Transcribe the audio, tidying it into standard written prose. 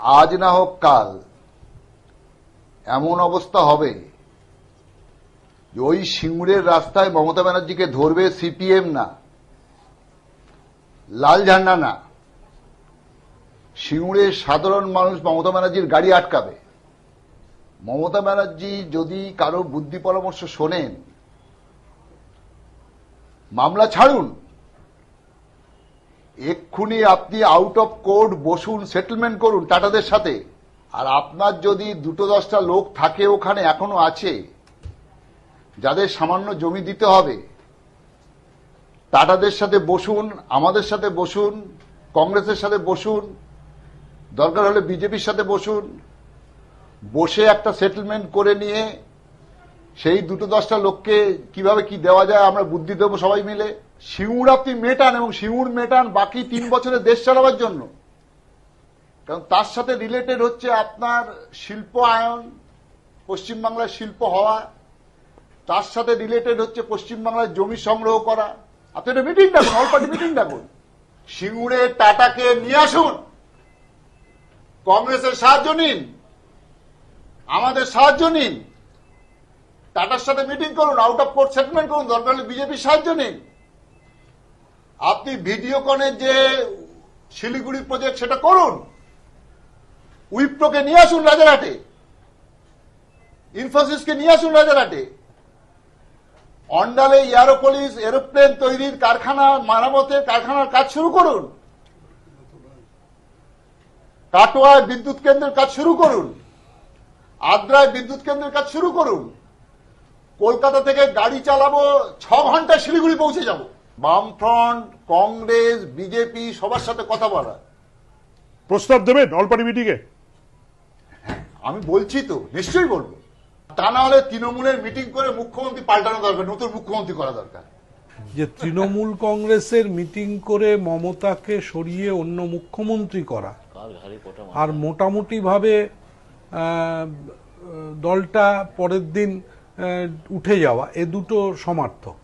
আজ না হোক কাল এমন অবস্থা হবে যে ওই সিঙ্গুরের রাস্তায় মমতা ব্যানার্জিকে ধরবে সিপিএম না, লাল ঝান্ডা না, সিঙ্গুরের সাধারণ মানুষ মমতা ব্যানার্জির গাড়ি আটকাবে। মমতা ব্যানার্জি যদি কারো বুদ্ধি পরামর্শ শোনেন, মামলা ছাড়ুন, এক্ষুনি আপনি আউট অফ কোর্ট বসুন, সেটেলমেন্ট করুন টাটাদের সাথে। আর আপনার যদি 2-10টা লোক থাকে, ওখানে এখনো আছে, যাদের সামান্য জমি দিতে হবে, টাটাদের সাথে বসুন, আমাদের সাথে বসুন, কংগ্রেসের সাথে বসুন, দরকার হলে বিজেপির সাথে বসুন, বসে একটা সেটেলমেন্ট করে নিয়ে সেই 2-10টা লোককে কিভাবে কি দেওয়া যায় আমরা বুদ্ধি দেবো সবাই মিলে। সিঙ্গুর আপনি মেটান, এবং সিঙ্গুর মেটান বাকি 3 বছরে দেশ চালাবার জন্য। কারণ তার সাথে রিলেটেড হচ্ছে আপনার শিল্প আয়ন, পশ্চিমবাংলার শিল্প হওয়া, তার সাথে রিলেটেড হচ্ছে পশ্চিমবাংলার জমি সংগ্রহ করা। আপনি একটা মিটিং ডাকুন, অল পার্টি মিটিং ডাকুন, সিঙ্গুরে টাটাকে নিয়ে আসুন, কংগ্রেসের সাহায্য নিন, আমাদের সাহায্য নিন, টাটার সাথে মিটিং করুন, আউট অফ কোর্ট সেটেলমেন্ট করুন, দরকার হলে বিজেপির সাহায্য নিন। আপনি ভিডিওকনের যে শিলিগুড়ি প্রজেক্ট সেটা করুন, উইপ্রোকে নিয়ে আসুন রাজারহাটে, ইনফোসিসকে নিয়ে আসুন রাজারহাটে, অন্ডালে এয়ারোপলিস এরোপ্লেন তৈরির কারখানা, মারামতের কারখানার কাজ শুরু করুন, কাটোয়ায় বিদ্যুৎ কেন্দ্রের কাজ শুরু করুন, আদ্রায় বিদ্যুৎ কেন্দ্রের কাজ শুরু করুন। কলকাতা থেকে গাড়ি চালাবো, 6 ঘন্টায় শিলিগুড়ি পৌঁছে যাব। বামফ্রন্ট, কংগ্রেস, বিজেপি সবার সাথে কথা বলা। প্রস্তাব দেবেন অল পার্টি মিটিংয়ে? আমি বলছি তো, নিশ্চয়ই বলবো। তা না হলে তৃণমূলের মিটিং করে মুখ্যমন্ত্রী পাল্টানো দরকার, নতুন মুখ্যমন্ত্রী করা দরকার। যে তৃণমূল কংগ্রেসের মিটিং করে মমতাকে সরিয়ে অন্য মুখ্যমন্ত্রী করা আর মোটামুটি ভাবে দলটা পরের দিন উঠে যাওয়া, এ দুটো সমার্থক।